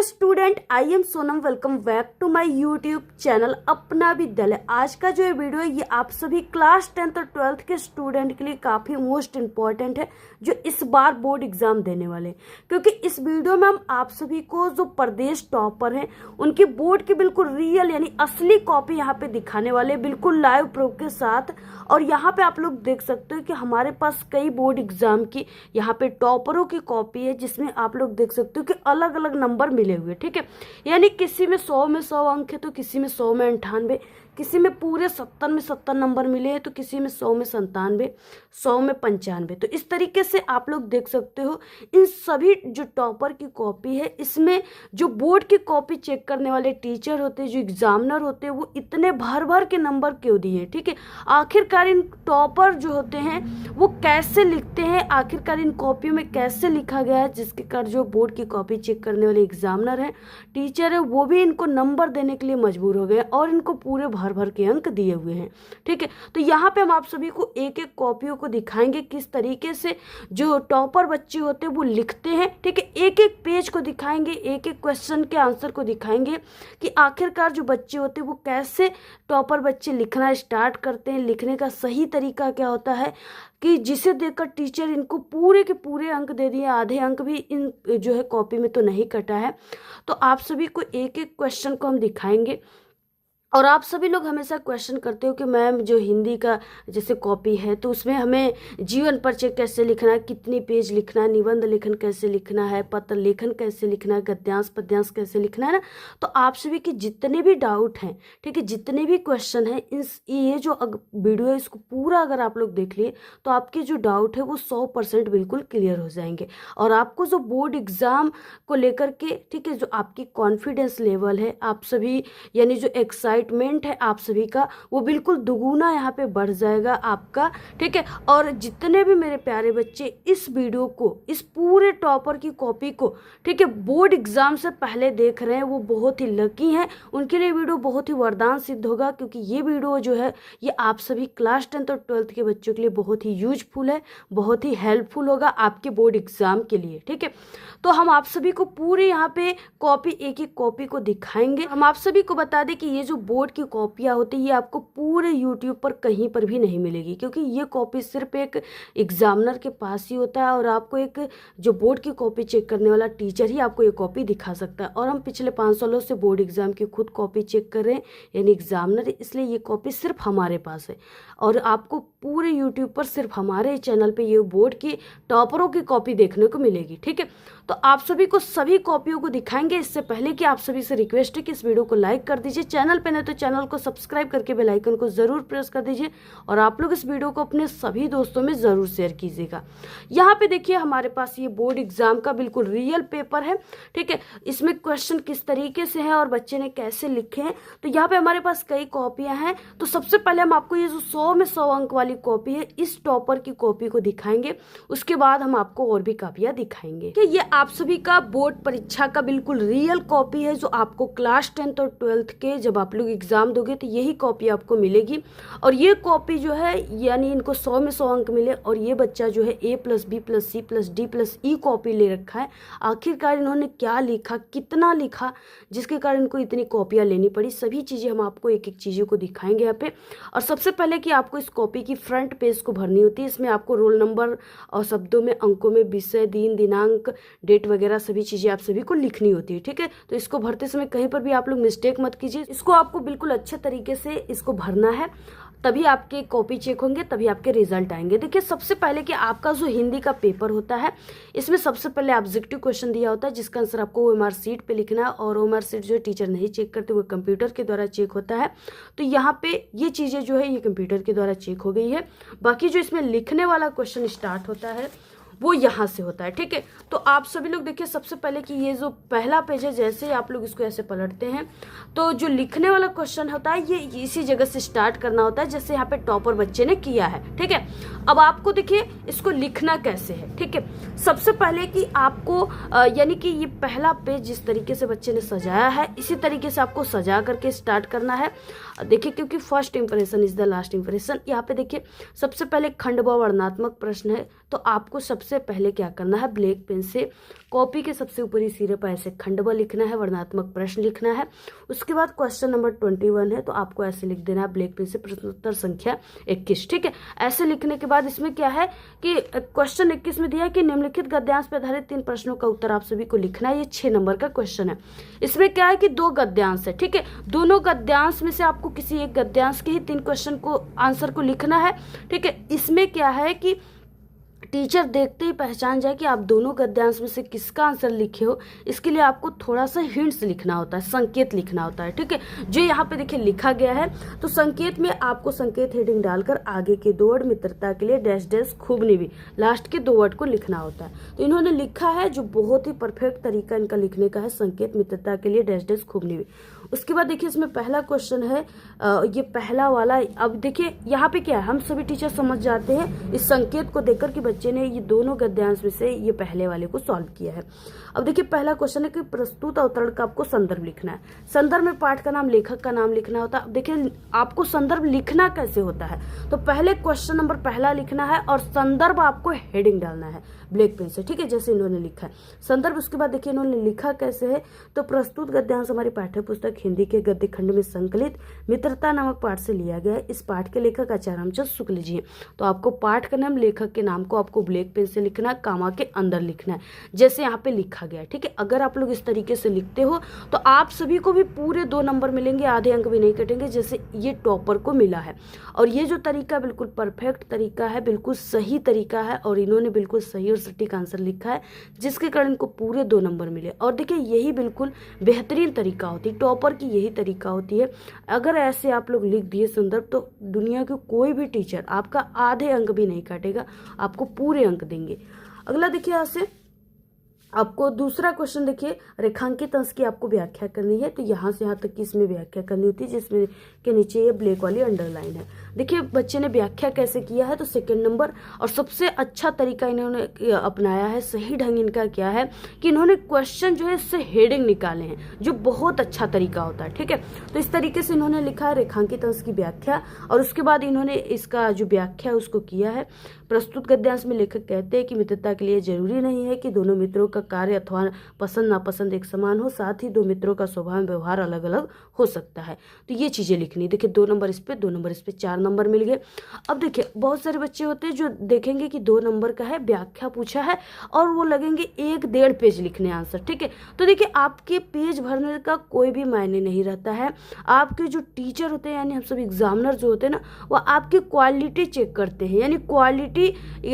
Student, I am Sonam. Welcome back to my YouTube channel अपना विद्यालय। आज का जो ये वीडियो है ये आप सभी क्लास 10th और 12th के स्टूडेंट के लिए काफ़ी मोस्ट इम्पॉर्टेंट है जो इस बार बोर्ड एग्जाम देने वाले हैं, क्योंकि इस वीडियो में हम आप सभी को जो प्रदेश टॉपर हैं उनकी बोर्ड की बिल्कुल रियल यानी असली कॉपी यहाँ पे दिखाने वाले, बिल्कुल लाइव प्रूफ के साथ। और यहाँ पे आप लोग देख सकते हो कि हमारे पास कई बोर्ड एग्जाम की यहाँ पे टॉपरों की कॉपी है, जिसमें आप लोग देख सकते हो कि अलग अलग नंबर मिले हुए, ठीक है। यानी किसी में 100 में 100 अंक है, तो किसी में 100 में 98, किसी में पूरे 70 में 70 नंबर मिले हैं, तो किसी में 100 में 97, 100 में 95। तो इस तरीके से आप लोग देख सकते हो इन सभी जो टॉपर की कॉपी है, इसमें जो बोर्ड की कॉपी चेक करने वाले टीचर होते हैं, जो एग्जामिनर होते हैं, वो इतने भर भर के नंबर क्यों दिए, ठीक है। आखिरकार इन टॉपर जो होते हैं वो कैसे लिखते हैं, आखिरकार इन कॉपियों में कैसे लिखा गया है, जिसके कारण जो बोर्ड की कॉपी चेक करने वाले एग्जामिनर हैं, टीचर है, वो भी इनको नंबर देने के लिए मजबूर हो गए और इनको पूरे भर भर के अंक दिए हुए हैं, ठीक है। तो यहाँ पे हम आप सभी को एक एक कॉपियों को दिखाएंगे किस तरीके से जो टॉपर बच्चे होते हैं वो लिखते हैं, ठीक है। एक एक पेज को दिखाएंगे, एक एक क्वेश्चन के आंसर को दिखाएंगे कि आखिरकार जो बच्चे होते हैं वो कैसे टॉपर बच्चे लिखना स्टार्ट करते हैं, लिखने का सही तरीका क्या होता है, कि जिसे देखकर टीचर इनको पूरे के पूरे अंक दे दिए, आधे अंक भी इन जो है कॉपी में तो नहीं कटा है। तो आप सभी को एक एक क्वेश्चन को हम दिखाएंगे। और आप सभी लोग हमेशा क्वेश्चन करते हो कि मैम जो हिंदी का जैसे कॉपी है तो उसमें हमें जीवन परिचय कैसे लिखना है, कितनी पेज लिखना है, निबंध लेखन कैसे लिखना है, पत्र लेखन कैसे लिखना है, गद्यांश पद्यांश कैसे लिखना है ना। तो आप सभी के जितने भी डाउट हैं, ठीक है, जितने भी क्वेश्चन हैं, ये जो वीडियो है इसको पूरा अगर आप लोग देख लिए तो आपके जो डाउट है वो 100% बिल्कुल क्लियर हो जाएंगे। और आपको जो बोर्ड एग्जाम को लेकर के, ठीक है, जो आपकी कॉन्फिडेंस लेवल है, आप सभी यानी जो एक्साइटमेंट है आप सभी का, वो बिल्कुल दुगुना यहाँ पे बढ़ जाएगा आपका, ठीक है। और जितने भी मेरे प्यारे बच्चे इस वीडियो को, इस पूरे टॉपर की कॉपी को, ठीक है, बोर्ड एग्जाम से पहले देख रहे हैं, वो बहुत ही लकी हैं। उनके लिए वीडियो बहुत ही वरदान सिद्ध होगा, क्योंकि ये वीडियो जो है ये आप सभी क्लास 10th और 12th के बच्चों के लिए बहुत ही यूजफुल है, बहुत ही हेल्पफुल होगा आपके बोर्ड एग्जाम के लिए, ठीक है। तो हम आप सभी को पूरे यहाँ पे कॉपी, एक एक कॉपी को दिखाएंगे। हम आप सभी को बता दें कि ये जो बोर्ड की कॉपियाँ होती है ये आपको पूरे यूट्यूब पर कहीं पर भी नहीं मिलेगी, क्योंकि ये कॉपी सिर्फ एक एग्जामिनर के पास ही होता है, और आपको एक जो बोर्ड की कॉपी चेक करने वाला टीचर ही आपको ये कॉपी दिखा सकता है। और हम पिछले 5 सालों से बोर्ड एग्जाम की खुद कॉपी चेक कर रहे हैं यानी एग्जामिनर, इसलिए ये कॉपी सिर्फ हमारे पास है। और आपको पूरे यूट्यूब पर सिर्फ हमारे चैनल पर ये बोर्ड की टॉपरों की कॉपी देखने को मिलेगी, ठीक है। तो आप सभी को सभी कॉपियों को दिखाएंगे। इससे पहले कि आप सभी से रिक्वेस्ट है कि इस वीडियो को लाइक कर दीजिए, चैनल पे नहीं तो चैनल को सब्सक्राइब करके बेल आइकन को जरूर प्रेस कर दीजिए, और आप लोग इस वीडियो को अपने सभी दोस्तों में जरूर शेयर कीजिएगा। यहाँ पे देखिए हमारे पास ये बोर्ड एग्जाम का बिल्कुल रियल पेपर है, ठीक है। इसमें क्वेश्चन किस तरीके से है और बच्चे ने कैसे लिखे हैं। तो यहाँ पे हमारे पास कई कॉपियां हैं। तो सबसे पहले हम आपको ये जो 100 में 100 अंक वाली कॉपी है, इस टॉपर की कॉपी को दिखाएंगे। उसके बाद हम आपको और भी कॉपियां दिखाएंगे कि ये आप सभी का बोर्ड परीक्षा का बिल्कुल रियल कॉपी है, जो आपको क्लास 10th और 12th के जब आप लोग एग्जाम दोगे तो यही कॉपी आपको मिलेगी। और ये कॉपी जो है यानी इनको 100 में 100 अंक मिले, और ये बच्चा जो है A+B+C+D+E कॉपी ले रखा है। आखिरकार इन्होंने क्या लिखा, कितना लिखा, जिसके कारण इनको इतनी कॉपियां लेनी पड़ी, सभी चीजें हम आपको एक एक चीजों को दिखाएंगे यहाँ पे। और सबसे पहले कि आपको इस कॉपी की फ्रंट पेज को भरनी होती है। इसमें आपको रोल नंबर और शब्दों में, अंकों में, विषय, दिन, दिनांक, डेट वगैरह सभी चीजें आप सभी को लिखनी होती है, ठीक है। तो इसको भरते समय कहीं पर भी आप लोग मिस्टेक मत कीजिए। इसको आपको बिल्कुल अच्छे तरीके से इसको भरना है, तभी आपके कॉपी चेक होंगे, तभी आपके रिजल्ट आएंगे। देखिए सबसे पहले कि आपका जो हिंदी का पेपर होता है, इसमें सबसे पहले ऑब्जेक्टिव क्वेश्चन दिया होता है, जिसका आंसर आपको OMR शीट पे लिखना है। और OMR शीट जो टीचर नहीं चेक करते, वो कंप्यूटर के द्वारा चेक होता है। तो यहाँ पे ये चीजें जो है ये कंप्यूटर के द्वारा चेक हो गई है। बाकी जो इसमें लिखने वाला क्वेश्चन स्टार्ट होता है वो यहाँ से होता है, ठीक है। तो आप सभी लोग देखिए सबसे पहले कि ये जो पहला पेज है, जैसे आप लोग इसको ऐसे पलटते हैं तो जो लिखने वाला क्वेश्चन होता है ये इसी जगह से स्टार्ट करना होता है, जैसे यहाँ पे टॉपर बच्चे ने किया है, ठीक है। अब आपको देखिए इसको लिखना कैसे है, ठीक है। सबसे पहले कि आपको यानी कि ये पहला पेज जिस तरीके से बच्चे ने सजाया है, इसी तरीके से आपको सजा करके स्टार्ट करना है। देखिए क्योंकि first impression is the last impression. यहाँ पे देखिए सबसे पहले खंड व वर्णनात्मक प्रश्न है, तो आपको सबसे पहले क्या करना है, ब्लैक पेन से कॉपी के सबसे ऊपरी सिरे पर ऐसे खंडवा लिखना है, वर्णनात्मक प्रश्न लिखना है। उसके बाद क्वेश्चन नंबर 21 है तो आपको ऐसे लिख देना है ब्लैक पेन से प्रश्नोत्तर संख्या 21। ठीक है, ऐसे लिखने के बाद इसमें क्या है कि क्वेश्चन 21 में दिया है कि निम्नलिखित गद्यांश पर आधारित 3 प्रश्नों का उत्तर आप सभी को लिखना है। ये 6 नंबर का क्वेश्चन है। इसमें क्या है कि 2 गद्यांश है। ठीक है, दोनों गद्यांश में से आपको किसी एक गद्यांश के ही 3 क्वेश्चन को आंसर को लिखना है। ठीक है, इसमें क्या है कि टीचर देखते ही पहचान जाए कि आप दोनों गद्यांश में से किसका आंसर लिखे हो। इसके लिए आपको थोड़ा सा हिंट्स लिखना होता है, संकेत लिखना होता है। ठीक है, जो यहाँ पे देखिए लिखा गया है, तो संकेत में आपको संकेत हेडिंग डालकर आगे के 2 वर्ड मित्रता के लिए डैश डैश खूब निभी, लास्ट के 2 वर्ड को लिखना होता है। तो इन्होंने लिखा है, जो बहुत ही परफेक्ट तरीका इनका लिखने का है, संकेत मित्रता के लिए डैश डैश खूब निभी। उसके बाद देखिए इसमें पहला क्वेश्चन है, ये पहला वाला। अब देखिए यहाँ पे क्या है, हम सभी टीचर समझ जाते हैं इस संकेत को देखकर कि बच्चे ने ये दोनों गद्यांश में से ये पहले वाले को सॉल्व किया है। अब देखिए पहला क्वेश्चन है कि प्रस्तुत अवतरण का आपको संदर्भ लिखना है। संदर्भ में पाठ का नाम, लेखक का नाम लिखना होता है। अब देखिए आपको संदर्भ लिखना कैसे होता है, तो पहले क्वेश्चन नंबर पहला लिखना है और संदर्भ आपको हेडिंग डालना है ब्लैक पेन से। ठीक है, जैसे इन्होंने लिखा है संदर्भ। उसके बाद देखिए इन्होंने लिखा कैसे है, तो प्रस्तुत गद्यांश हमारी पाठ्य पुस्तक हिंदी के गद्य खंड में संकलित मित्रता नामक पाठ से लिया गया है। इस पाठ के लेखक आचार्य रामचंद्र शुक्ल जी हैं। तो आपको पाठ का नाम, लेखक के नाम को आपको ब्लैक पेन से लिखना है, कामा के अंदर लिखना है, जैसे यहाँ पे लिखा गया है। ठीक है, अगर आप लोग इस तरीके से लिखते हो तो आप सभी को भी पूरे 2 नंबर मिलेंगे, आधे अंक भी नहीं कटेंगे, जैसे ये टॉपर को मिला है। और ये जो तरीका बिल्कुल परफेक्ट तरीका है, बिल्कुल सही तरीका है, और इन्होंने बिल्कुल सही और सटीक आंसर लिखा है, जिसके कारण इनको पूरे 2 नंबर मिले। और देखिए यही बिल्कुल बेहतरीन तरीका होती है, टॉपर की यही तरीका होती है। अगर ऐसे आप लोग लिख दिए संदर्भ, तो दुनिया के कोई भी टीचर आपका आधे अंक भी नहीं काटेगा, आपको पूरे अंक देंगे। अगला देखिए यहाँ से आपको दूसरा क्वेश्चन देखिए, रेखांकित अंश की आपको व्याख्या करनी है। तो यहाँ से यहाँ तक की इसमें व्याख्या करनी होती है, जिसमें के नीचे ये ब्लैक वाली अंडरलाइन है। देखिए बच्चे ने व्याख्या कैसे किया है, तो 2 नंबर। और सबसे अच्छा तरीका इन्होंने अपनाया है, सही ढंग इनका क्या है कि इन्होंने क्वेश्चन जो है इससे हेडिंग निकाले हैं, जो बहुत अच्छा तरीका होता है। ठीक है, तो इस तरीके से इन्होंने लिखा है रेखांकित अंश की व्याख्या, और उसके बाद इन्होंने इसका जो व्याख्या है उसको किया है। प्रस्तुत गद्यांश में लेखक कहते हैं कि मित्रता के लिए जरूरी नहीं है कि दोनों मित्रों का कार्य अथवा पसंद नापसंद एक समान हो, साथ ही 2 मित्रों का स्वभाव व्यवहार अलग अलग हो सकता है। तो ये चीजें लिखनी। देखिए 2 नंबर इस पे, 2 नंबर इस पे, 4 नंबर मिल गए। अब देखिए बहुत सारे बच्चे होते हैं जो देखेंगे कि 2 नंबर का है, व्याख्या पूछा है, और वो लगेंगे 1-1.5 पेज लिखने आंसर। ठीक है, तो देखिए आपके पेज भरने का कोई भी मायने नहीं रहता है। आपके जो टीचर होते हैं, यानी हम सब एग्जामिनर जो होते हैं ना, वो आपकी क्वालिटी चेक करते हैं, यानी क्वालिटी,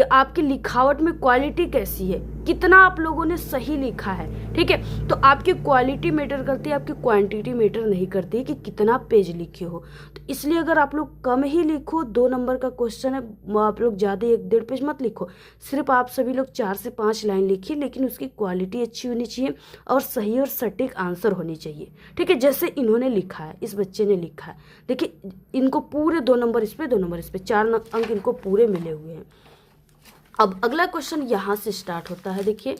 आपकी लिखावट में क्वालिटी कैसी है, कितना आप लोगों ने सही लिखा है। ठीक है, तो आपकी क्वालिटी मैटर करती है, आपकी क्वांटिटी मैटर नहीं करती है कि कितना पेज लिखे हो। तो इसलिए अगर आप लोग कम ही लिखो, 2 नंबर का क्वेश्चन है, आप लोग ज़्यादा 1-1.5 पेज मत लिखो, सिर्फ आप सभी लोग 4 से 5 लाइन लिखिए, लेकिन उसकी क्वालिटी अच्छी होनी चाहिए और सही और सटीक आंसर होनी चाहिए। ठीक है, जैसे इन्होंने लिखा है, इस बच्चे ने लिखा है। देखिए इनको पूरे 2 नंबर इस पे, 2 नंबर इस पे, 4 अंक इनको पूरे मिले हुए हैं। अब अगला क्वेश्चन यहाँ से स्टार्ट होता है। देखिए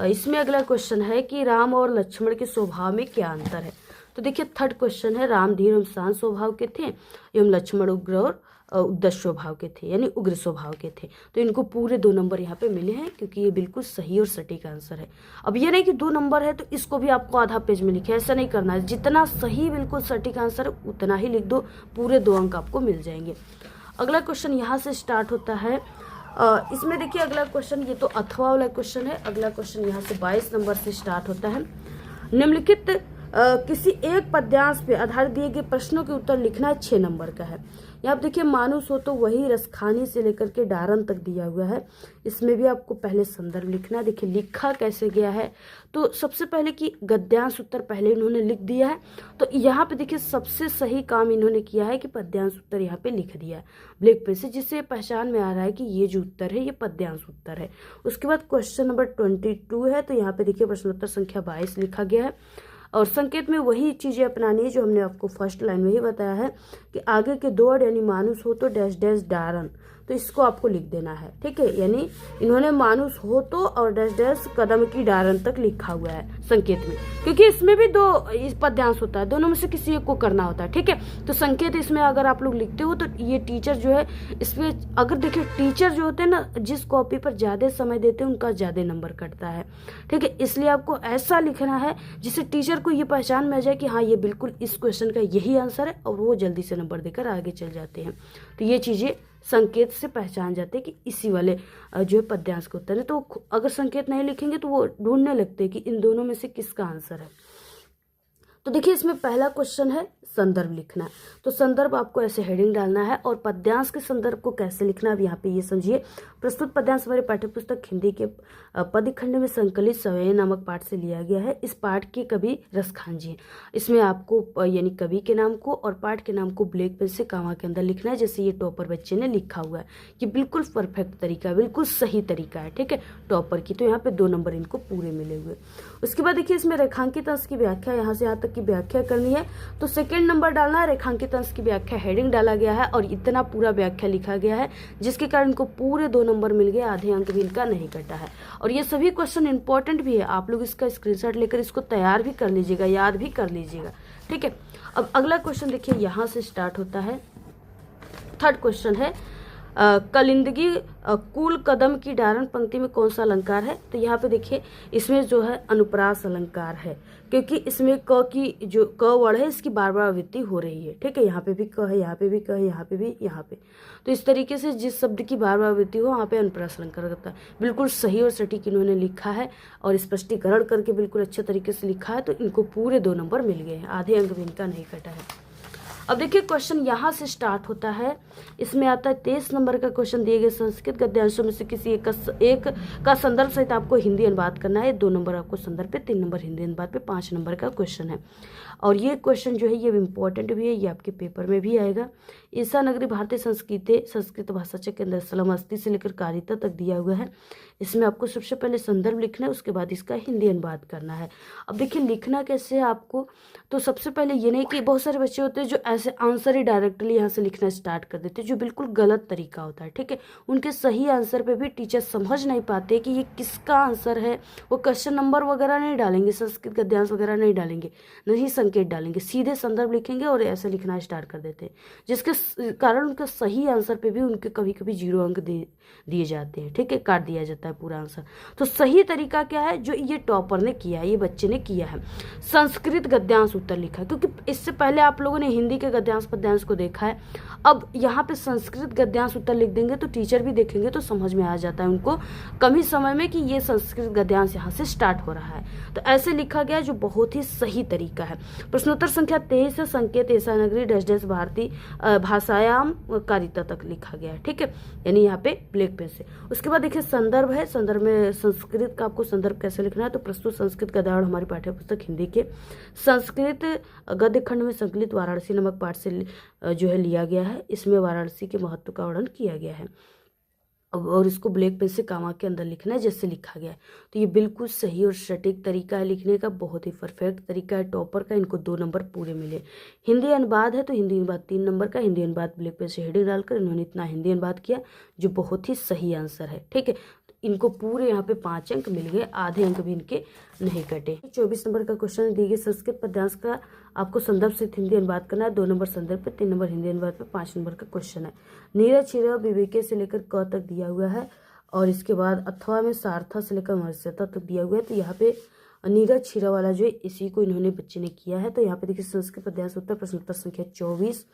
इसमें अगला क्वेश्चन है कि राम और लक्ष्मण के स्वभाव में क्या अंतर है। तो देखिए 3rd क्वेश्चन है, राम धीर एवं शांत स्वभाव के थे एवं लक्ष्मण उग्र और उद्धत स्वभाव के थे, यानी उग्र स्वभाव के थे। तो इनको पूरे 2 नंबर यहाँ पे मिले हैं, क्योंकि ये बिल्कुल सही और सटीक आंसर है। अब ये नहीं कि 2 नंबर है तो इसको भी आपको आधा पेज में लिखे, ऐसा नहीं करना है। जितना सही बिल्कुल सटीक आंसर है उतना ही लिख दो, पूरे 2 अंक आपको मिल जाएंगे। अगला क्वेश्चन यहाँ से स्टार्ट होता है। इसमें देखिए अगला क्वेश्चन, ये तो अथवा वाला क्वेश्चन है। अगला क्वेश्चन यहाँ से 22 नंबर से स्टार्ट होता है। निम्नलिखित किसी एक पद्यांश पे आधारित दिए गए प्रश्नों के उत्तर लिखना 6 नंबर का है। यहाँ आप देखिए मानुस हो तो वही रसखानी से लेकर के डारन तक दिया हुआ है। इसमें भी आपको पहले संदर्भ लिखना है। देखिए लिखा कैसे गया है, तो सबसे पहले कि गद्यांश उत्तर पहले इन्होंने लिख दिया है। तो यहाँ पे देखिए सबसे सही काम इन्होंने किया है कि पद्यांश उत्तर यहाँ पे लिख दिया है ब्लैक पेन से, जिससे पहचान में आ रहा है कि ये जो उत्तर है ये पद्यांश उत्तर है। उसके बाद क्वेश्चन नंबर 22 है। तो यहाँ पे देखिए प्रश्नोत्तर संख्या 22 लिखा गया है, और संकेत में वही चीज़ें अपनानी है जो हमने आपको फर्स्ट लाइन में ही बताया है कि आगे के 2 वर्ड यानी मानुस हो तो डैश डैश डारन, तो इसको आपको लिख देना है, ठीक है। यानी इन्होंने मानुष हो तो और डैश डैश कदम की डारन तक लिखा हुआ है संकेत में, क्योंकि इसमें भी दो पद्यांश होता है, दोनों में से किसी एक को करना होता है, ठीक है। तो संकेत इसमें अगर आप लोग लिखते हो तो ये टीचर जो है इसमें, अगर देखिए टीचर जो होते हैं ना, जिस कॉपी पर ज्यादा समय देते हैं उनका ज्यादा नंबर कटता है, ठीक है। इसलिए आपको ऐसा लिखना है जिससे टीचर को ये पहचान में आ जाए कि हाँ ये बिल्कुल इस क्वेश्चन का यही आंसर है, और वो जल्दी से नंबर देकर आगे चल जाते हैं। तो ये चीजें संकेत से पहचान जाते हैं कि इसी वाले जो है पद्यांश का उत्तर है। तो अगर संकेत नहीं लिखेंगे तो वो ढूंढने लगते हैं कि इन दोनों में से किसका आंसर है। तो देखिए इसमें पहला क्वेश्चन है संदर्भ लिखना। तो संदर्भ आपको ऐसे हेडिंग डालना है, और पद्यांश के संदर्भ को कैसे लिखना है अब यहाँ पे ये समझिए। प्रस्तुत पद्यांश हमारे पाठ्यपुस्तक हिंदी के पद्यखंड में संकलित सवयी नामक पाठ से लिया गया है। इस पाठ के कवि रसखान जी हैं। इसमें आपको यानी कवि के नाम को और पाठ के नाम को ब्लैक पेन से कामा के अंदर लिखना है, जैसे ये टॉपर बच्चे ने लिखा हुआ है। ये बिल्कुल परफेक्ट तरीका है, बिल्कुल सही तरीका है, ठीक है, टॉपर की। तो यहाँ पे 2 नंबर इनको पूरे मिले हुए। उसके बाद देखिए इसमें रेखांकित अंश की व्याख्या, यहाँ से यहाँ तक की व्याख्या करनी है। तो सेकेंड नंबर डालना है, रेखांकित अंश की व्याख्या हेडिंग डाला गया है और इतना पूरा व्याख्या लिखा गया है, जिसके कारण इनको पूरे 2 नंबर मिल गए, आधे अंक भी इनका नहीं कटा है। और ये सभी क्वेश्चन इंपॉर्टेंट भी है, आप लोग इसका स्क्रीनशॉट लेकर इसको तैयार भी कर लीजिएगा, याद भी कर लीजिएगा, ठीक है। अब अगला क्वेश्चन देखिए यहाँ से स्टार्ट होता है। थर्ड क्वेश्चन है कलिंदगी कुल कदम की डारण पंक्ति में कौन सा अलंकार है। तो यहाँ पे देखिए इसमें जो है अनुप्रास अलंकार है, क्योंकि इसमें क की जो क वर्ड है इसकी बार बार आवृत्ति हो रही है, ठीक है। यहाँ पे भी क है, यहाँ पे भी क है, यहाँ पे भी, यहाँ पे। तो इस तरीके से जिस शब्द की बार बार आवृत्ति हो वहाँ पे अनुप्रास अलंकार करता है। बिल्कुल सही और सटीक इन्होंने लिखा है और स्पष्टीकरण करके बिल्कुल अच्छे तरीके से लिखा है। तो इनको पूरे 2 नंबर मिल गए हैं, आधे अंक भी इनका नहीं कटा है। अब देखिए क्वेश्चन यहाँ से स्टार्ट होता है। इसमें आता है 23 नंबर का क्वेश्चन, दिए गए संस्कृत गद्यांशों में से किसी एक का संदर्भ सहित आपको हिंदी अनुवाद करना है। 2 नंबर आपको संदर्भ पे, 3 नंबर हिंदी अनुवाद पे, 5 नंबर का क्वेश्चन है। और ये क्वेश्चन जो है ये इम्पोर्टेंट भी है, ये आपके पेपर में भी आएगा। ईसा नगरी भारतीय संस्कृत भाषा केंद्र सलामस्ती से लेकर कारिता तक दिया हुआ है। इसमें आपको सबसे पहले संदर्भ लिखना है, उसके बाद इसका हिंदी अनुवाद करना है। अब देखिए लिखना कैसे है आपको, तो सबसे पहले ये नहीं कि बहुत सारे बच्चे होते हैं जो ऐसे आंसर ही डायरेक्टली यहाँ से लिखना स्टार्ट कर देते हैं, जो बिल्कुल गलत तरीका होता है, ठीक है। उनके सही आंसर पे भी टीचर समझ नहीं पाते कि ये किसका आंसर है। वो क्वेश्चन नंबर वगैरह नहीं डालेंगे, संस्कृत गद्यांश वगैरह नहीं डालेंगे, नहीं संकेत डालेंगे, सीधे संदर्भ लिखेंगे और ऐसे लिखना स्टार्ट कर देते हैं, जिसके कारण उनके सही आंसर पे भी उनके कभी कभी 0 अंक दिए जाते हैं, ठीक है, काट दिया जाता है पूरा आंसर। तो सही तरीका क्या है, जो ये टॉपर ने किया है, ये बच्चे ने किया है, संस्कृत गद्यांश उत्तर लिखा है। क्योंकि इससे पहले आप लोगों ने हिंदी के गद्यांश पद्यांश को देखा है, अब यहाँ पे संस्कृत गद्यांश उत्तर लिख देंगे तो टीचर भी देखेंगे तो समझ में आ जाता है उनको कम ही समय में कि ये संस्कृत गद्यांश यहाँ से स्टार्ट हो रहा है। तो ऐसे लिखा गया जो बहुत ही सही तरीका है। प्रश्नोत्तर संख्या 23 है, संकेत ऐसा नगरी डैश डैश भारतीय भाषायाम कारिता तक लिखा गया है, ठीक है, यानी यहाँ पे ब्लैक पेन से। उसके बाद देखिए संदर्भ है, संदर्भ में संस्कृत का आपको संदर्भ कैसे लिखना है। तो प्रस्तुत संस्कृत गद्यांश हमारी पाठ्यपुस्तक हिंदी के संस्कृत गद्य खंड में संकलित वाराणसी नमक पाठ से जो है लिया गया है। इसमें वाराणसी के महत्व का वर्णन किया गया है और इसको ब्लैक पेन से कामा के अंदर लिखना है जैसे लिखा गया है। तो ये बिल्कुल सही और सटीक तरीका है लिखने का, बहुत ही परफेक्ट तरीका है टॉपर का। इनको 2 नंबर पूरे मिले। हिंदी अनुवाद है तो हिंदी अनुवाद 3 नंबर का, हिंदी अनुवाद ब्लैक पेन से हेडिंग डालकर इन्होंने इतना हिंदी अनुवाद किया जो बहुत ही सही आंसर है, ठीक है। इनको पूरे यहाँ पे 5 अंक मिल गए, आधे अंक भी इनके नहीं कटे। 24 नंबर का क्वेश्चन दिए गए संस्कृत पद्यांश का आपको संदर्भ से हिंदी अनुवाद करना है। 2 नंबर संदर्भ पे, 3 नंबर हिंदी अनुवाद पे, 5 नंबर का क्वेश्चन है। नीरज छिरा विवेके से लेकर क तक दिया हुआ है और इसके बाद अथवा में सार्था से लेकर महर्षिता तक दिया हुआ है। तो यहाँ पे नीरज छिरा वाला जो है इसी को इन्होंने बच्चे ने किया है। तो यहाँ पे देखिए संस्कृत पद्यांश उत्तर प्रश्नोत्तर संख्या 24,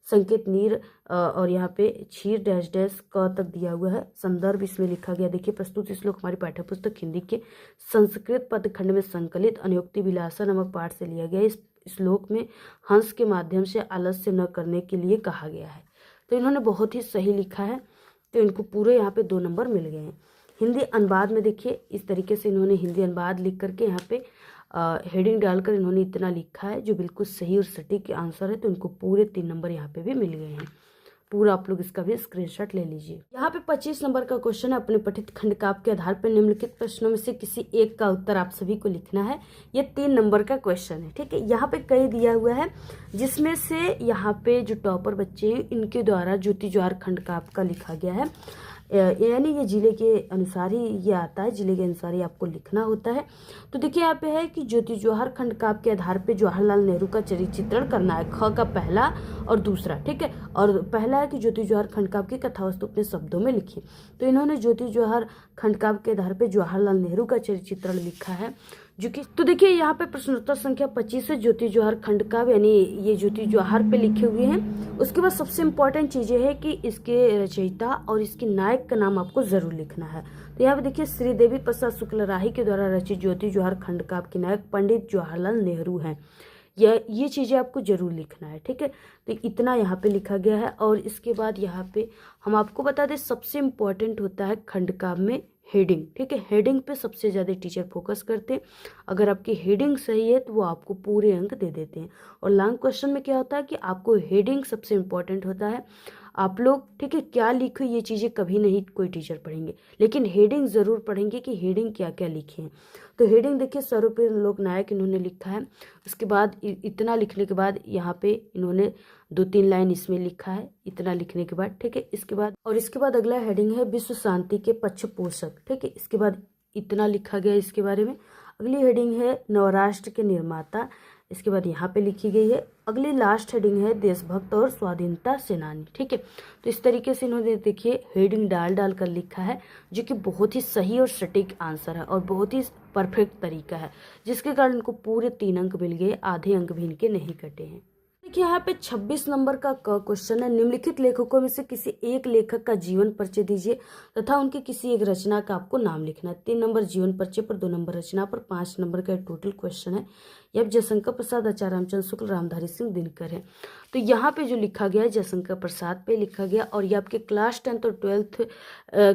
संकेत नीर और यहाँ पे क्षीर डैश डैश क तक दिया हुआ है। संदर्भ इसमें लिखा गया, देखिए प्रस्तुत श्लोक हमारी पाठ्यपुस्तक हिंदी के संस्कृत पदखंड में संकलित अनुक्ति विलासा नामक पाठ से लिया गया। इस श्लोक में हंस के माध्यम से आलस्य न करने के लिए कहा गया है। तो इन्होंने बहुत ही सही लिखा है, तो इनको पूरे यहाँ पे 2 नंबर मिल गए हैं। हिंदी अनुवाद में देखिए इस तरीके से इन्होंने हिंदी अनुवाद लिख करके यहाँ पे हेडिंग डालकर इन्होंने इतना लिखा है जो बिल्कुल सही और सटीक आंसर है। तो इनको पूरे 3 नंबर यहाँ पे भी मिल गए हैं। पूरा आप लोग इसका भी स्क्रीनशॉट ले लीजिए। यहाँ पे 25 नंबर का क्वेश्चन है, अपने पठित खंडकाव्य के आधार पर निम्नलिखित प्रश्नों में से किसी एक का उत्तर आप सभी को लिखना है। ये 3 नंबर का क्वेश्चन है, ठीक है। यहाँ पे कई दिया हुआ है, जिसमें से यहाँ पे जो टॉपर बच्चे हैं इनके द्वारा ज्योति जवाहर खंडकाव्य का लिखा गया है, यानी ये जिले के अनुसार ही ये आता है, जिले के अनुसार ही आपको लिखना होता है। तो देखिए यहाँ पे है कि ज्योति जवाहर खंडकाव्य के आधार पे जवाहरलाल नेहरू का चरित्र चित्रण करना है, ख का पहला और दूसरा, ठीक है। और पहला है कि ज्योति जवाहर खंडकाव्य की कथावस्तु अपने शब्दों में लिखिए। तो इन्होंने ज्योति जवाहर खंडकाव्य के आधार पे जवाहरलाल नेहरू का चरित्र चित्रण लिखा है, जो कि तो देखिए यहाँ पे प्रश्नोत्तर संख्या 25 है, ज्योति जवाहर खंडकाव्य, यानी ये ज्योति जवाहर पे लिखे हुए हैं। उसके बाद सबसे इम्पोर्टेंट चीज़ें है कि इसके रचयिता और इसके नायक का नाम आपको जरूर लिखना है। तो यहाँ पे देखिए श्रीदेवी प्रसाद शुक्लराही के द्वारा रचित ज्योति जवाहर खंडकाव्य के नायक पंडित जवाहरलाल नेहरू हैं। ये चीज़ें आपको जरूर लिखना है, ठीक है। तो इतना यहाँ पे लिखा गया है। और इसके बाद यहाँ पे हम आपको बता दें, सबसे इम्पोर्टेंट होता है खंडकाव्य में हेडिंग, ठीक है। हेडिंग पे सबसे ज़्यादा टीचर फोकस करते हैं। अगर आपकी हेडिंग सही है तो वो आपको पूरे अंक दे देते हैं। और लॉन्ग क्वेश्चन में क्या होता है कि आपको हेडिंग सबसे इम्पोर्टेंट होता है। आप लोग, ठीक है, क्या लिखो ये चीज़ें कभी नहीं कोई टीचर पढ़ेंगे, लेकिन हेडिंग ज़रूर पढ़ेंगे कि हेडिंग क्या क्या लिखे हैं। तो हेडिंग देखिए, सर्वप्रिय लोकनायक इन्होंने लिखा है। उसके बाद इतना लिखने के बाद यहाँ पे इन्होंने 2-3 लाइन इसमें लिखा है, इतना लिखने के बाद, ठीक है। इसके बाद अगला हेडिंग है विश्व शांति के पक्षपोषक, ठीक है। इसके बाद इतना लिखा गया इसके बारे में। अगली हेडिंग है नवराष्ट्र के निर्माता, इसके बाद यहाँ पे लिखी गई है। अगली लास्ट हेडिंग है देशभक्त और स्वाधीनता सेनानी, ठीक है। तो इस तरीके से इन्होंने देखिए हेडिंग डाल कर लिखा है, जो कि बहुत ही सही और सटीक आंसर है और बहुत ही परफेक्ट तरीका है, जिसके कारण इनको पूरे 3 अंक मिल गए, आधे अंक भी इनके नहीं कटे हैं। देखिए यहाँ पे 26 नंबर का क्वेश्चन है, निम्नलिखित लेखकों में से किसी एक लेखक का जीवन परिचय दीजिए तथा उनकी किसी एक रचना का आपको नाम लिखना है। 3 नंबर जीवन परिचय पर, 2 नंबर रचना पर, 5 नंबर का टोटल क्वेश्चन है। यह जयशंकर प्रसाद, आचार्य रामचंद्र शुक्ल, रामधारी सिंह दिनकर है। तो यहाँ पे जो लिखा गया है जयशंकर प्रसाद पे लिखा गया। और ये आपके क्लास 10th और 12th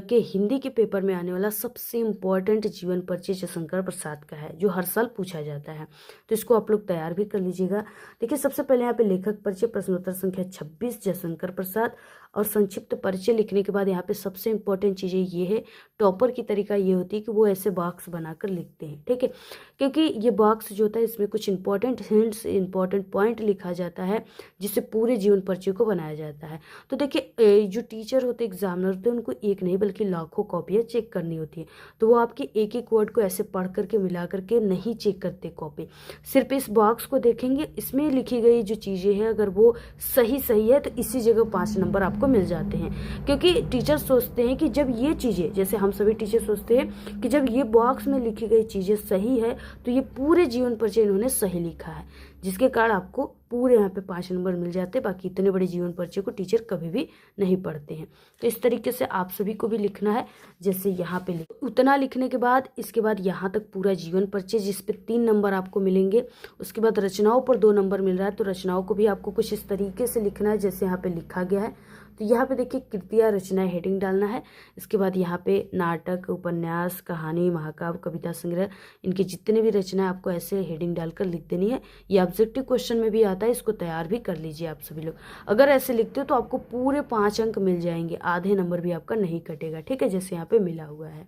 के हिंदी के पेपर में आने वाला सबसे इम्पोर्टेंट जीवन परिचय जयशंकर प्रसाद का है, जो हर साल पूछा जाता है। तो इसको आप लोग तैयार भी कर लीजिएगा। देखिए सबसे पहले यहाँ पे लेखक परिचय, प्रश्नोत्तर संख्या 26 जयशंकर प्रसाद, और संक्षिप्त परिचय लिखने के बाद यहाँ पे सबसे इंपॉर्टेंट चीज़ें ये है, टॉपर की तरीका ये होती है कि वो ऐसे बॉक्स बनाकर लिखते हैं, ठीक है। क्योंकि ये बॉक्स जो होता है इसमें कुछ इंपॉर्टेंट हिंट्स, इंपॉर्टेंट पॉइंट लिखा जाता है, जिससे पूरे जीवन परिचय को बनाया जाता है। तो देखिए जो टीचर होते हैं, एग्जामिनर होते हैं, उनको एक नहीं बल्कि लाखों कॉपियाँ चेक करनी होती है। तो वो आपकी एक एक वर्ड को ऐसे पढ़ करके मिला करके नहीं चेक करते कॉपी, सिर्फ इस बॉक्स को देखेंगे, इसमें लिखी गई जो चीज़ें हैं अगर वो सही है तो इसी जगह 5 नंबर आपको मिल जाते हैं। क्योंकि टीचर सोचते हैं कि जब ये चीज़ें, जैसे हम सभी टीचर सोचते हैं कि जब ये बॉक्स में लिखी गई चीज़ें सही है तो ये पूरे जीवन परिचय इन्होंने सही लिखा है, जिसके कारण आपको पूरे यहाँ पे 5 नंबर मिल जाते हैं। बाकी इतने बड़े जीवन परिचय को टीचर कभी भी नहीं पढ़ते हैं। तो इस तरीके से आप सभी को भी लिखना है, जैसे यहाँ पे उतना लिखने के बाद इसके बाद यहाँ तक पूरा जीवन परिचय, जिस पे 3 नंबर आपको मिलेंगे। उसके बाद रचनाओं पर 2 नंबर मिल रहा है, तो रचनाओं को भी आपको कुछ इस तरीके से लिखना है जैसे यहाँ पे लिखा गया है। तो यहाँ पे देखिए कृतियाँ, रचनाएं, हेडिंग डालना है। इसके बाद यहाँ पे नाटक, उपन्यास, कहानी, महाकाव्य, कविता संग्रह, इनकी जितने भी रचनाएं आपको ऐसे हेडिंग डालकर लिख देनी है। ये ऑब्जेक्टिव क्वेश्चन में भी आता है, इसको तैयार भी कर लीजिए आप सभी लोग। अगर ऐसे लिखते हो तो आपको पूरे 5 अंक मिल जाएंगे, आधे नंबर भी आपका नहीं कटेगा, ठीक है, जैसे यहाँ पे मिला हुआ है।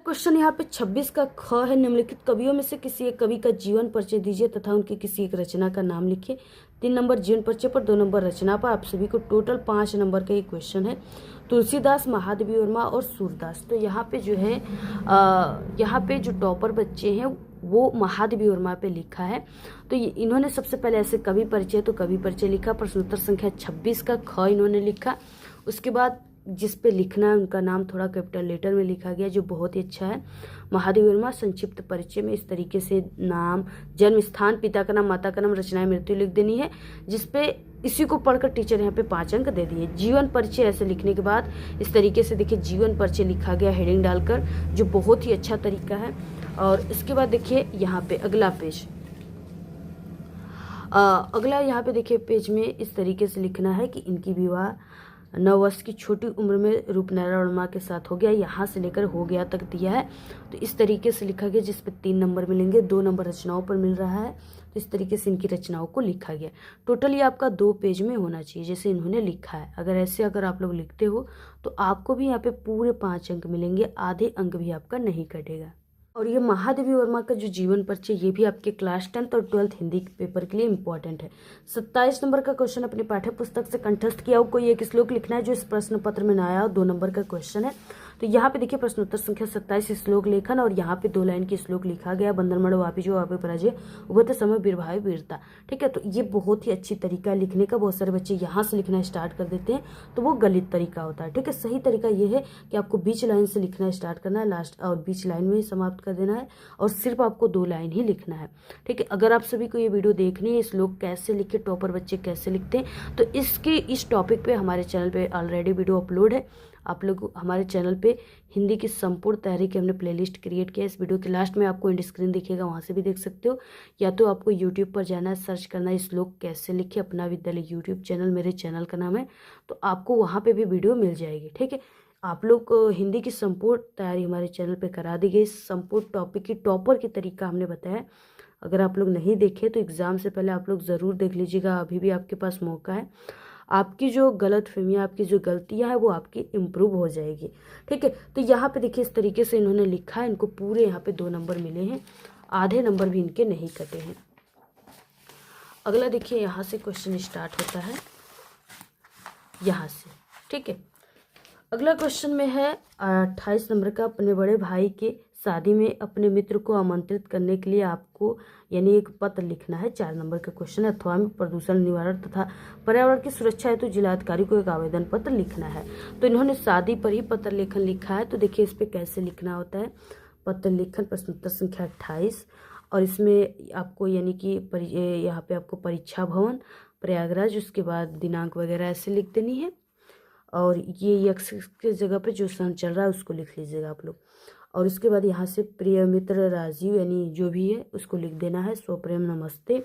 क्वेश्चन यहाँ पे 26 का ख है, निम्नलिखित कवियों में से किसी एक कवि का जीवन परिचय दीजिए तथा उनकी किसी एक रचना का नाम लिखिए। 3 नंबर जीवन परिचय पर, 2 नंबर रचना पर। आप सभी को टोटल 5 नंबर का ये क्वेश्चन है। तुलसीदास, महादेवी वर्मा और सूरदास। तो यहाँ पे जो है यहाँ पे जो टॉपर बच्चे हैं वो महादेवी वर्मा पे लिखा है। तो इन्होंने सबसे पहले ऐसे कवि परिचय, तो कवि परिचय लिखा। प्रश्नोत्तर संख्या 26 का ख इन्होंने लिखा। उसके बाद जिस पे लिखना है उनका नाम थोड़ा कैपिटल लेटर में लिखा गया, जो बहुत ही अच्छा है। महादेवी वर्मा संक्षिप्त परिचय में इस तरीके से नाम, जन्म स्थान, पिता का नाम, माता का नाम, रचनाएं, मृत्यु लिख देनी है, जिसपे इसी को पढ़कर टीचर यहाँ पे 5 अंक दे दिए। जीवन परिचय ऐसे लिखने के बाद इस तरीके से देखिए जीवन परिचय लिखा गया हेडिंग डालकर, जो बहुत ही अच्छा तरीका है। और इसके बाद देखिए यहाँ पे अगला पेज, अगला यहाँ पे देखिए पेज में इस तरीके से लिखना है कि इनकी विवाह 9 वर्ष की छोटी उम्र में रूपनारायण वर्मा के साथ हो गया, यहाँ से लेकर हो गया तक दिया है। तो इस तरीके से लिखा गया, जिस पे 3 नंबर मिलेंगे, 2 नंबर रचनाओं पर मिल रहा है। तो इस तरीके से इनकी रचनाओं को लिखा गया। टोटल ये आपका 2 पेज में होना चाहिए जैसे इन्होंने लिखा है। अगर आप लोग लिखते हो तो आपको भी यहाँ पे पूरे 5 अंक मिलेंगे, आधे अंक भी आपका नहीं कटेगा। और ये महादेवी वर्मा का जो जीवन परिचय, ये भी आपके क्लास 10th और 12th हिंदी पेपर के लिए इंपॉर्टेंट है। 27 नंबर का क्वेश्चन अपनी पाठ्य पुस्तक से कंठस्थ किया हो, कोई एक श्लोक लिखना है जो इस प्रश्न पत्र में ना आया हो। 2 नंबर का क्वेश्चन है। तो यहाँ पे देखिए प्रश्नोत्तर संख्या 27 श्लोक लेखन, और यहाँ पे 2 लाइन की श्लोक लिखा गया, बंधनमण वापी जो वापी पराजय उभत समय वीरभाई वीरता। ठीक है, तो ये बहुत ही अच्छी तरीका है लिखने का। बहुत सारे बच्चे यहाँ से लिखना स्टार्ट कर देते हैं तो वो गलत तरीका होता है। ठीक है, सही तरीका ये है कि आपको बीच लाइन से लिखना स्टार्ट करना है, लास्ट और बीच लाइन में ही समाप्त कर देना है, और सिर्फ आपको 2 लाइन ही लिखना है। ठीक है, अगर आप सभी को ये वीडियो देखनी है श्लोक कैसे लिखे, टॉपर बच्चे कैसे लिखते हैं, तो इस टॉपिक पे हमारे चैनल पे ऑलरेडी वीडियो अपलोड है। आप लोग हमारे चैनल पे हिंदी की संपूर्ण तैयारी की हमने प्लेलिस्ट क्रिएट किया है। इस वीडियो के लास्ट में आपको एंड स्क्रीन दिखेगा, वहाँ से भी देख सकते हो, या तो आपको यूट्यूब पर जाना है, सर्च करना है श्लोक कैसे लिखे, अपना विद्यालय यूट्यूब चैनल मेरे चैनल का नाम है, तो आपको वहाँ पे भी वीडियो मिल जाएगी। ठीक है, आप लोग हिंदी की संपूर्ण तैयारी हमारे चैनल पे करा दी गई। संपूर्ण टॉपिक की टॉपर की तरीका हमने बताया। अगर आप लोग नहीं देखे तो एग्ज़ाम से पहले आप लोग ज़रूर देख लीजिएगा, अभी भी आपके पास मौका है। आपकी जो गलतफहमियाँ, आपकी जो गलतियाँ हैं वो आपकी इम्प्रूव हो जाएगी। ठीक है, तो यहाँ पे देखिए इस तरीके से इन्होंने लिखा है। इनको पूरे यहाँ पे 2 नंबर मिले हैं, आधे नंबर भी इनके नहीं कटे हैं। अगला देखिए, यहाँ से क्वेश्चन स्टार्ट होता है, यहाँ से। ठीक है, अगला क्वेश्चन में है 28 नंबर का, अपने बड़े भाई के शादी में अपने मित्र को आमंत्रित करने के लिए आपको यानी एक पत्र लिखना है। 4 नंबर का क्वेश्चन है, अथवा में प्रदूषण निवारण तथा पर्यावरण की सुरक्षा हेतु जिलाधिकारी को एक आवेदन पत्र लिखना है। तो इन्होंने शादी पर ही पत्र लेखन लिखा है। तो देखिए इस पर कैसे लिखना होता है। पत्र लेखन प्रश्नोत्तर संख्या 28, और इसमें आपको यानी कि यहाँ पे आपको परीक्षा भवन प्रयागराज, उसके बाद दिनांक वगैरह ऐसे लिख देनी है, और ये यक्ष के जगह पे जो सन चल रहा है उसको लिख लीजिएगा आप लोग। और उसके बाद यहाँ से प्रिय मित्र राजीव यानी जो भी है उसको लिख देना है, स्वप्रेम नमस्ते,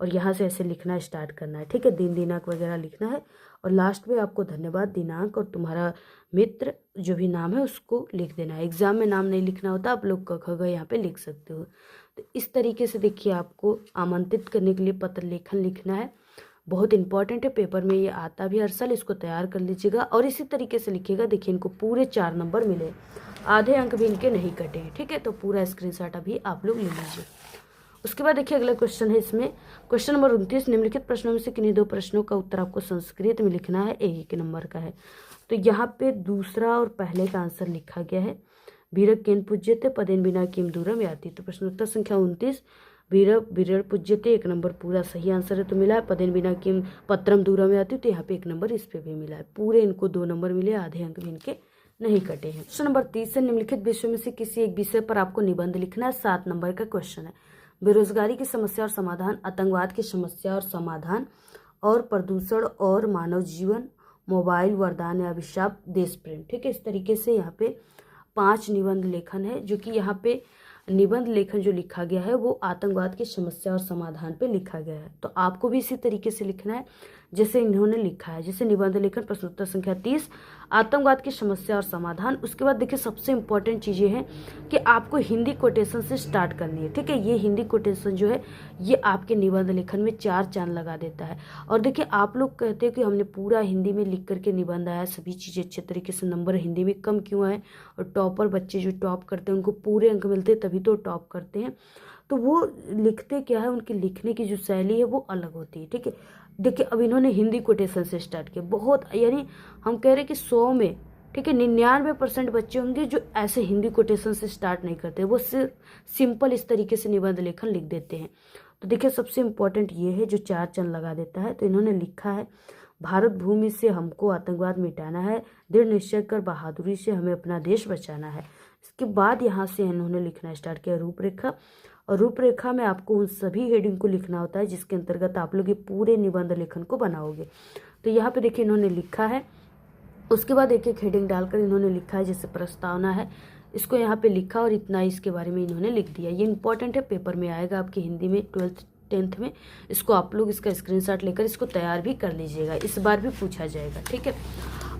और यहाँ से ऐसे लिखना स्टार्ट करना है। ठीक है, दिन दिनांक वगैरह लिखना है, और लास्ट में आपको धन्यवाद दिनांक और तुम्हारा मित्र जो भी नाम है उसको लिख देना है। एग्जाम में नाम नहीं लिखना होता, आप लोग क ख ग यहाँ पे लिख सकते हो। तो इस तरीके से देखिए आपको आमंत्रित करने के लिए पत्र लेखन लिखना है। बहुत इंपॉर्टेंट है, पेपर में ये आता भी हर साल, इसको तैयार कर लीजिएगा और इसी तरीके से लिखिएगा। देखिए इनको पूरे 4 नंबर मिले, आधे अंक भी इनके नहीं कटे हैं। ठीक है, तो पूरा स्क्रीनशॉट अभी आप लोग ले लीजिए। उसके बाद देखिए अगला क्वेश्चन है, इसमें क्वेश्चन नंबर 29, निम्नलिखित प्रश्नों में से किन्हीं 2 प्रश्नों का उत्तर आपको संस्कृत में लिखना है, 1 नंबर का है। तो यहाँ पे दूसरा और पहले का आंसर लिखा गया है, वीरक केन पूज्यते पदेन बिना किम दूरम याति। तो प्रश्नोत्तर संख्या 29, वीरक वीर पूज्यते 1 नंबर पूरा सही आंसर है, तो मिला है। पदेन बिना किम पत्रम दूरम याति, तो यहाँ पे 1 नंबर इस पे भी मिला है। पूरे इनको 2 नंबर मिले, आधे अंक भी इनके नहीं कटे हैं। क्वेश्चन नंबर 30 से निम्नलिखित विषयों में से किसी एक विषय पर आपको निबंध लिखना है, 7 नंबर का क्वेश्चन है। बेरोजगारी की समस्या और समाधान, आतंकवाद की समस्या और समाधान, और प्रदूषण और मानव जीवन, मोबाइल वरदान या अभिशाप, देश प्रेम। ठीक है, इस तरीके से यहाँ पे 5 निबंध लेखन है, जो कि यहाँ पे निबंध लेखन जो लिखा गया है वो आतंकवाद की समस्या और समाधान पे लिखा गया है। तो आपको भी इसी तरीके से लिखना है जैसे इन्होंने लिखा है, जैसे निबंध लेखन प्रश्नोत्तर संख्या 30, आतंकवाद की समस्या और समाधान। उसके बाद देखिए सबसे इंपॉर्टेंट चीज़ ये है कि आपको हिंदी कोटेशन से स्टार्ट करनी है। ठीक है, ये हिंदी कोटेशन जो है ये आपके निबंध लेखन में 4 चांद लगा देता है। और देखिए आप लोग कहते हैं कि हमने पूरा हिंदी में लिख करके निबंध आया, सभी चीज़ें अच्छे तरीके से, नंबर हिंदी में कम क्यों आए, और टॉपर बच्चे जो टॉप करते हैं उनको पूरे अंक मिलते हैं तभी तो टॉप करते हैं। तो वो लिखते क्या है, उनकी लिखने की जो शैली है वो अलग होती है। ठीक है, देखिए अब इन्होंने हिंदी कोटेशन से स्टार्ट किया, बहुत यानी हम कह रहे हैं कि 100 में ठीक है 99% बच्चे होंगे जो ऐसे हिंदी कोटेशन से स्टार्ट नहीं करते, वो सिर्फ सिंपल इस तरीके से निबंध लेखन लिख देते हैं। तो देखिए सबसे इम्पोर्टेंट ये है जो 4 चांद लगा देता है। तो इन्होंने लिखा है, भारत भूमि से हमको आतंकवाद मिटाना है, दृढ़ निश्चय कर बहादुरी से हमें अपना देश बचाना है। इसके बाद यहाँ से इन्होंने लिखना स्टार्ट किया रूपरेखा, और रूपरेखा में आपको उन सभी हेडिंग को लिखना होता है जिसके अंतर्गत आप लोग ये पूरे निबंध लेखन को बनाओगे। तो यहाँ पे देखिए इन्होंने लिखा है, उसके बाद एक एक हेडिंग डालकर इन्होंने लिखा है, जैसे प्रस्तावना है इसको यहाँ पे लिखा और इतना इसके बारे में इन्होंने लिख दिया। ये इंपॉर्टेंट है, पेपर में आएगा आपकी हिंदी में 12th 10th में। इसको आप लोग इसका स्क्रीनशॉट लेकर इसको तैयार भी कर लीजिएगा, इस बार भी पूछा जाएगा, ठीक है।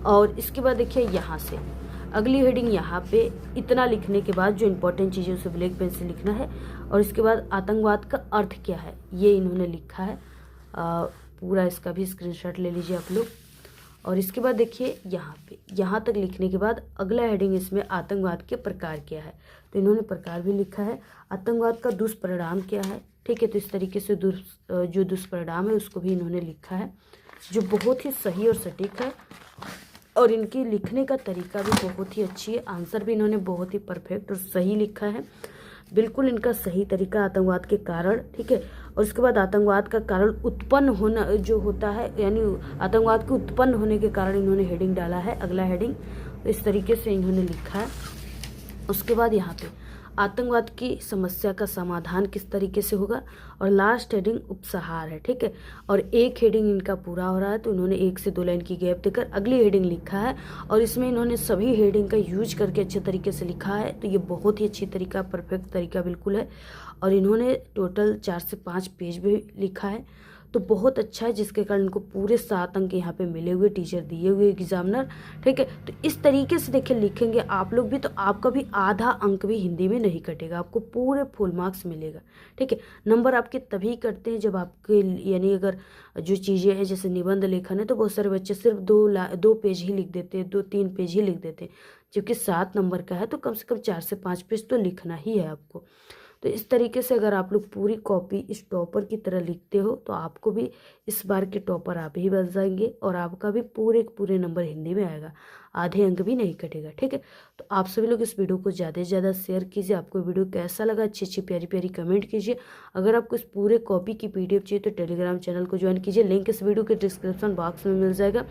और इसके बाद देखिए यहाँ से अगली हेडिंग, यहाँ पे इतना लिखने के बाद जो इंपॉर्टेंट चीज़ें उसे ब्लैक पेन से लिखना है। और इसके बाद आतंकवाद का अर्थ क्या है ये इन्होंने लिखा है, पूरा इसका भी स्क्रीनशॉट ले लीजिए आप लोग। और इसके बाद देखिए यहाँ तक लिखने के बाद अगला हेडिंग इसमें आतंकवाद के प्रकार क्या है, तो इन्होंने प्रकार भी लिखा है। आतंकवाद का दुष्परिणाम क्या है, ठीक है, तो इस तरीके से जो दुष्परिणाम है उसको भी इन्होंने लिखा है, जो बहुत ही सही और सटीक है। और इनकी लिखने का तरीका भी बहुत ही अच्छी है, आंसर भी इन्होंने बहुत ही परफेक्ट और सही लिखा है, बिल्कुल इनका सही तरीका आतंकवाद के कारण, ठीक है। और उसके बाद आतंकवाद का कारण उत्पन्न होना जो होता है, यानी आतंकवाद के उत्पन्न होने के कारण इन्होंने हेडिंग डाला है, अगला हेडिंग, तो इस तरीके से इन्होंने लिखा है। उसके बाद यहाँ पे आतंकवाद की समस्या का समाधान किस तरीके से होगा, और लास्ट हेडिंग उपसंहार है, ठीक है। और एक हेडिंग इनका पूरा हो रहा है तो इन्होंने 1 से 2 लाइन की गैप देकर अगली हेडिंग लिखा है, और इसमें इन्होंने सभी हेडिंग का यूज करके अच्छे तरीके से लिखा है, तो ये बहुत ही अच्छी तरीका, परफेक्ट तरीका बिल्कुल है। और इन्होंने टोटल 4 से 5 पेज भी लिखा है, तो बहुत अच्छा है, जिसके कारण इनको पूरे 7 अंक यहाँ पे मिले हुए, टीचर दिए हुए एग्जामिनर, ठीक है। तो इस तरीके से देखिए लिखेंगे आप लोग भी, तो आपका भी आधा अंक भी हिंदी में नहीं कटेगा, आपको पूरे फुल मार्क्स मिलेगा, ठीक है। नंबर आपके तभी कटते हैं जब आपके, यानी अगर जो चीज़ें हैं जैसे निबंध लेखन है, तो बहुत सारे बच्चे सिर्फ 2 पेज ही लिख देते हैं, 2-3 पेज ही लिख देते हैं, जबकि 7 नंबर का है तो कम से कम 4 से 5 पेज तो लिखना ही है आपको। तो इस तरीके से अगर आप लोग पूरी कॉपी इस टॉपर की तरह लिखते हो तो आपको भी इस बार के टॉपर आप ही बन जाएंगे, और आपका भी पूरे नंबर हिंदी में आएगा, आधे अंक भी नहीं कटेगा, ठीक है। तो आप सभी लोग इस वीडियो को ज़्यादा से ज़्यादा शेयर कीजिए। आपको वीडियो कैसा लगा अच्छी प्यारी प्यारी कमेंट कीजिए। अगर आपको इस पूरे कॉपी की PDF चाहिए तो टेलीग्राम चैनल को ज्वाइन कीजिए, लिंक इस वीडियो के डिस्क्रिप्शन बॉक्स में मिल जाएगा।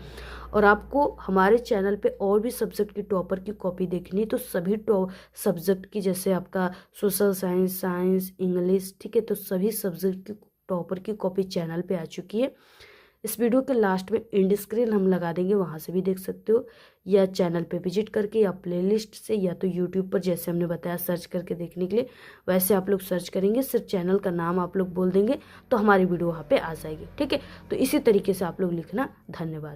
और आपको हमारे चैनल पे और भी सब्जेक्ट की टॉपर की कॉपी देखनी है तो सभी सब्जेक्ट की, जैसे आपका सोशल साइंस, इंग्लिश, ठीक है, तो सभी सब्जेक्ट की टॉपर की कॉपी चैनल पे आ चुकी है। इस वीडियो के लास्ट में एंड स्क्रीन हम लगा देंगे, वहाँ से भी देख सकते हो, या चैनल पे विजिट करके, या प्लेलिस्ट से, या तो यूट्यूब पर जैसे हमने बताया सर्च करके देखने के लिए, वैसे आप लोग सर्च करेंगे, सिर्फ चैनल का नाम आप लोग बोल देंगे तो हमारी वीडियो वहाँ पे आ जाएगी, ठीक है। तो इसी तरीके से आप लोग लिखना। धन्यवाद।